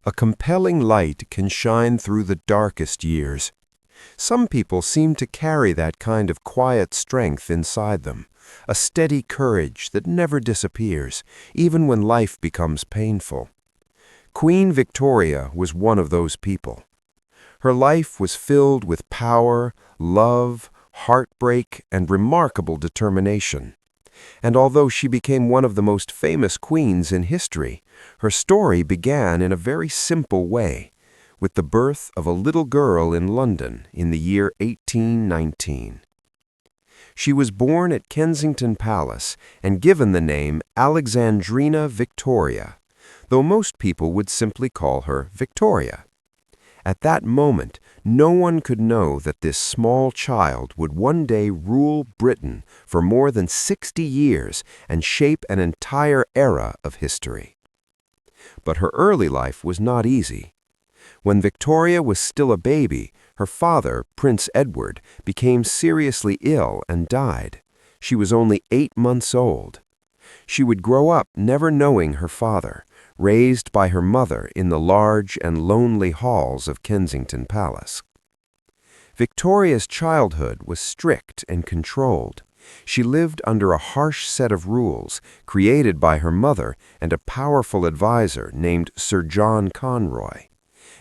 A compelling light can shine through the darkest years. Some people seem to carry that kind of quiet strength inside them, a steady courage that never disappears, even when life becomes painful. Queen Victoria was one of those people. Her life was filled with power, love, heartbreak, and remarkable determination. And although she became one of the most famous queens in history, her story began in a very simple way, with the birth of a little girl in London in the year 1819. She was born at Kensington Palace and given the name Alexandrina Victoria, though most people would simply call her Victoria. At that moment, no one could know that this small child would one day rule Britain for more than 60 years and shape an entire era of history. But her early life was not easy. When Victoria was still a baby, her father, Prince Edward, became seriously ill and died. She was only 8 months old. She would grow up never knowing her father, raised by her mother in the large and lonely halls of Kensington Palace. Victoria's childhood was strict and controlled. She lived under a harsh set of rules created by her mother and a powerful advisor named Sir John Conroy.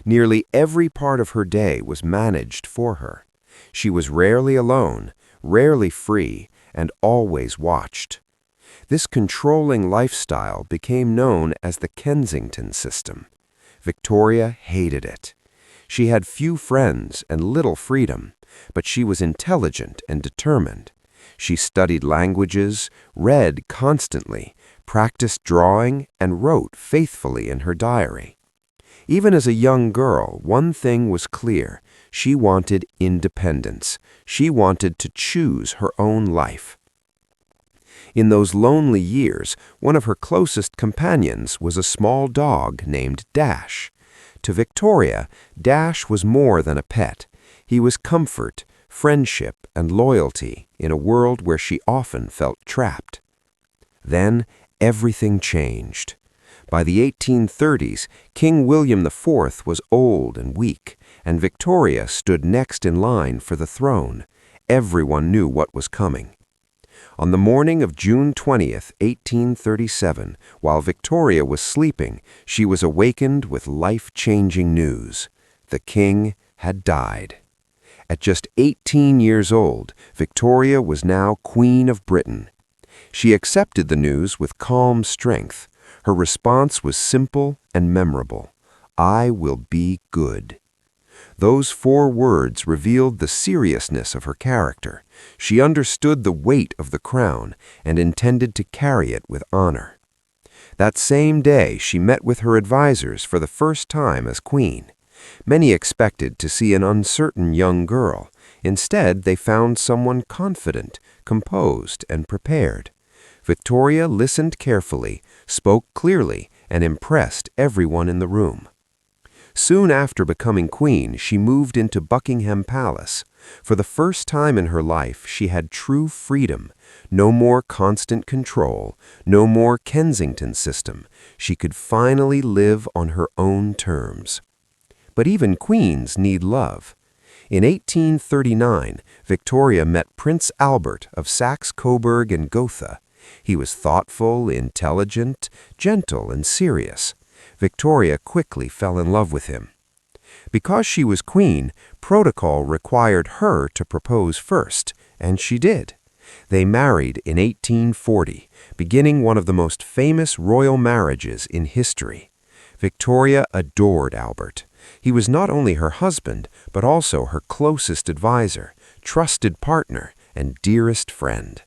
Nearly every part of her day was managed for her. She was rarely alone, rarely free, and always watched. This controlling lifestyle became known as the Kensington system. Victoria hated it. She had few friends and little freedom, but she was intelligent and determined. She studied languages, read constantly, practiced drawing, and wrote faithfully in her diary. Even as a young girl, one thing was clear. She wanted independence. She wanted to choose her own life. In those lonely years, one of her closest companions was a small dog named Dash. To Victoria, Dash was more than a pet. He was comfort, friendship, and loyalty in a world where she often felt trapped. Then, everything changed. By the 1830s, King William IV was old and weak, and Victoria stood next in line for the throne. Everyone knew what was coming. On the morning of June 20th, 1837, while Victoria was sleeping, she was awakened with life-changing news. The king had died. At just 18 years old, Victoria was now Queen of Britain. She accepted the news with calm strength. Her response was simple and memorable. "I will be good." Those 4 words revealed the seriousness of her character. She understood the weight of the crown and intended to carry it with honor. That same day, she met with her advisors for the first time as queen. Many expected to see an uncertain young girl. Instead, they found someone confident, composed, and prepared. Victoria listened carefully, spoke clearly, and impressed everyone in the room. Soon after becoming queen, she moved into Buckingham Palace. For the first time in her life, she had true freedom. No more constant control, no more Kensington system. She could finally live on her own terms. But even queens need love. In 1839, Victoria met Prince Albert of Saxe-Coburg and Gotha. He was thoughtful, intelligent, gentle, and serious. Victoria quickly fell in love with him. Because she was queen, protocol required her to propose first, and she did. They married in 1840, beginning one of the most famous royal marriages in history. Victoria adored Albert. He was not only her husband, but also her closest advisor, trusted partner, and dearest friend.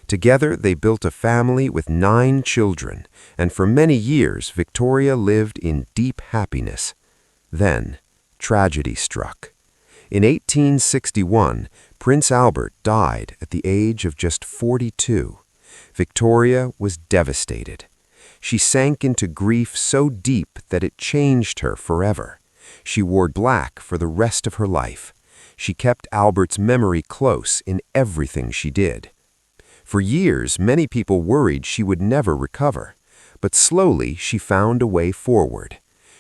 Together, they built a family with 9 children, and for many years, Victoria lived in deep happiness. Then, tragedy struck. In 1861, Prince Albert died at the age of just 42. Victoria was devastated. She sank into grief so deep that it changed her forever. She wore black for the rest of her life. She kept Albert's memory close in everything she did. For years, many people worried she would never recover, but slowly she found a way forward.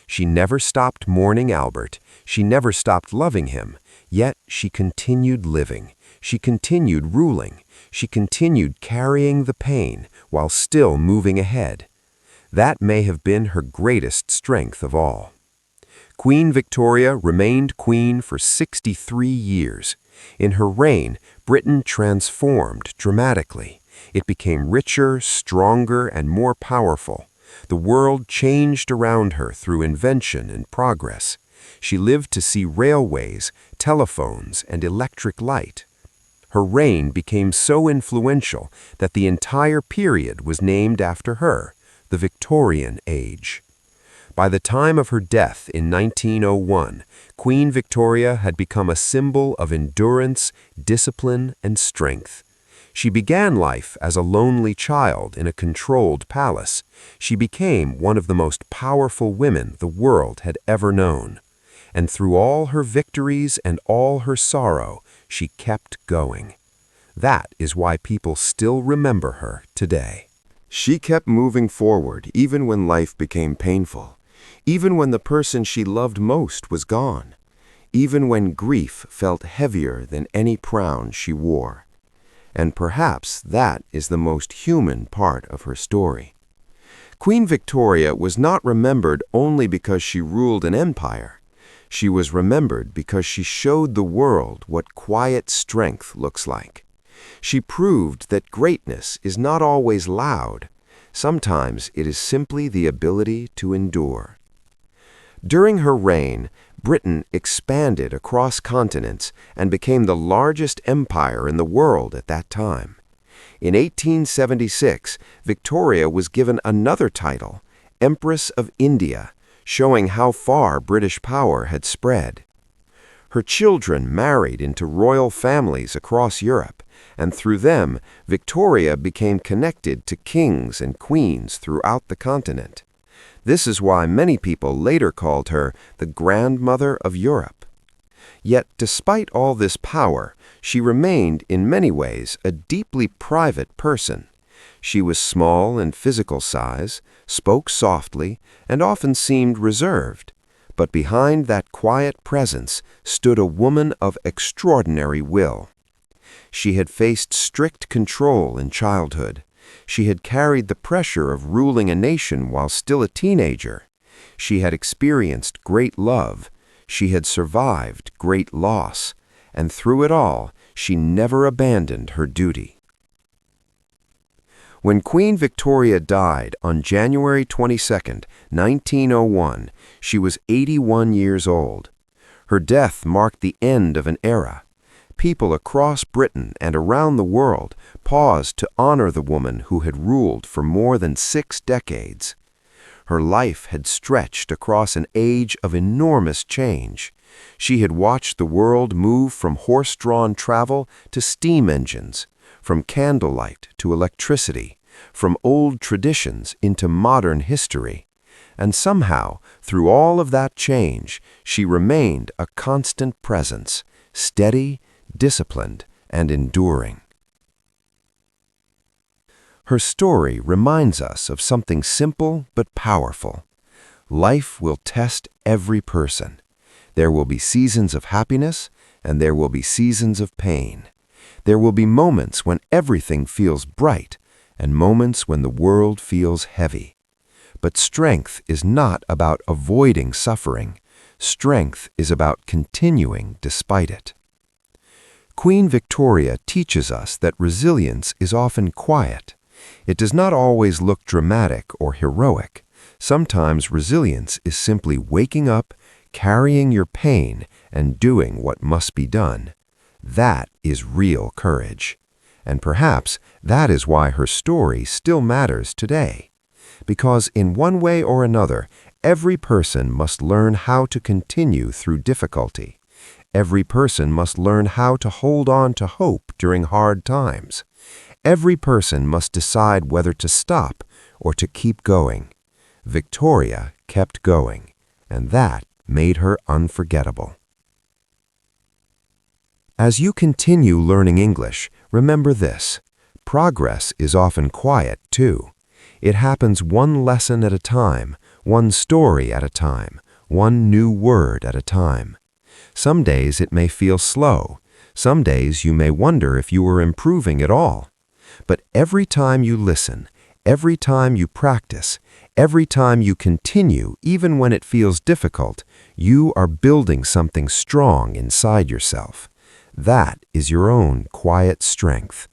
She never stopped mourning Albert. She never stopped loving him. Yet she continued living. She continued ruling. She continued carrying the pain while still moving ahead. That may have been her greatest strength of all. Queen Victoria remained queen for 63 years. In her reign, Britain transformed dramatically. It became richer, stronger, and more powerful. The world changed around her through invention and progress. She lived to see railways, telephones, and electric light. Her reign became so influential that the entire period was named after her, the Victorian Age. By the time of her death in 1901, Queen Victoria had become a symbol of endurance, discipline, and strength. She began life as a lonely child in a controlled palace. She became one of the most powerful women the world had ever known. And through all her victories and all her sorrow, she kept going. That is why people still remember her today. She kept moving forward even when life became painful, even when the person she loved most was gone, even when grief felt heavier than any crown she wore. And perhaps that is the most human part of her story. Queen Victoria was not remembered only because she ruled an empire. She was remembered because she showed the world what quiet strength looks like. She proved that greatness is not always loud. Sometimes it is simply the ability to endure. During her reign, Britain expanded across continents and became the largest empire in the world at that time. In 1876, Victoria was given another title, Empress of India, showing how far British power had spread. Her children married into royal families across Europe, and through them, Victoria became connected to kings and queens throughout the continent. This is why many people later called her the grandmother of Europe. Yet, despite all this power, she remained in many ways a deeply private person. She was small in physical size, spoke softly, and often seemed reserved. But behind that quiet presence stood a woman of extraordinary will. She had faced strict control in childhood. She had carried the pressure of ruling a nation while still a teenager. She had experienced great love. She had survived great loss. And through it all, she never abandoned her duty. When Queen Victoria died on January 22, 1901, she was 81 years old. Her death marked the end of an era. People across Britain and around the world paused to honor the woman who had ruled for more than 6 decades. Her life had stretched across an age of enormous change. She had watched the world move from horse-drawn travel to steam engines, from candlelight to electricity, from old traditions into modern history. And somehow, through all of that change, she remained a constant presence, steady, disciplined, and enduring. Her story reminds us of something simple but powerful. Life will test every person. There will be seasons of happiness, and there will be seasons of pain. There will be moments when everything feels bright, and moments when the world feels heavy. But strength is not about avoiding suffering. Strength is about continuing despite it. Queen Victoria teaches us that resilience is often quiet. It does not always look dramatic or heroic. Sometimes resilience is simply waking up, carrying your pain, and doing what must be done. That is real courage. And perhaps that is why her story still matters today. Because in one way or another, every person must learn how to continue through difficulty. Every person must learn how to hold on to hope during hard times. Every person must decide whether to stop or to keep going. Victoria kept going, and that made her unforgettable. As you continue learning English, remember this: progress is often quiet, too. It happens one lesson at a time, one story at a time, one new word at a time. Some days it may feel slow. Some days you may wonder if you are improving at all. But every time you listen, every time you practice, every time you continue, even when it feels difficult, you are building something strong inside yourself. That is your own quiet strength.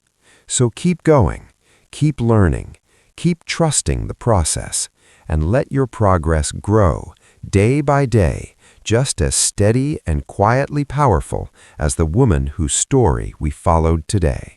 So keep going, keep learning, keep trusting the process, and let your progress grow day by day, just as steady and quietly powerful as the woman whose story we followed today.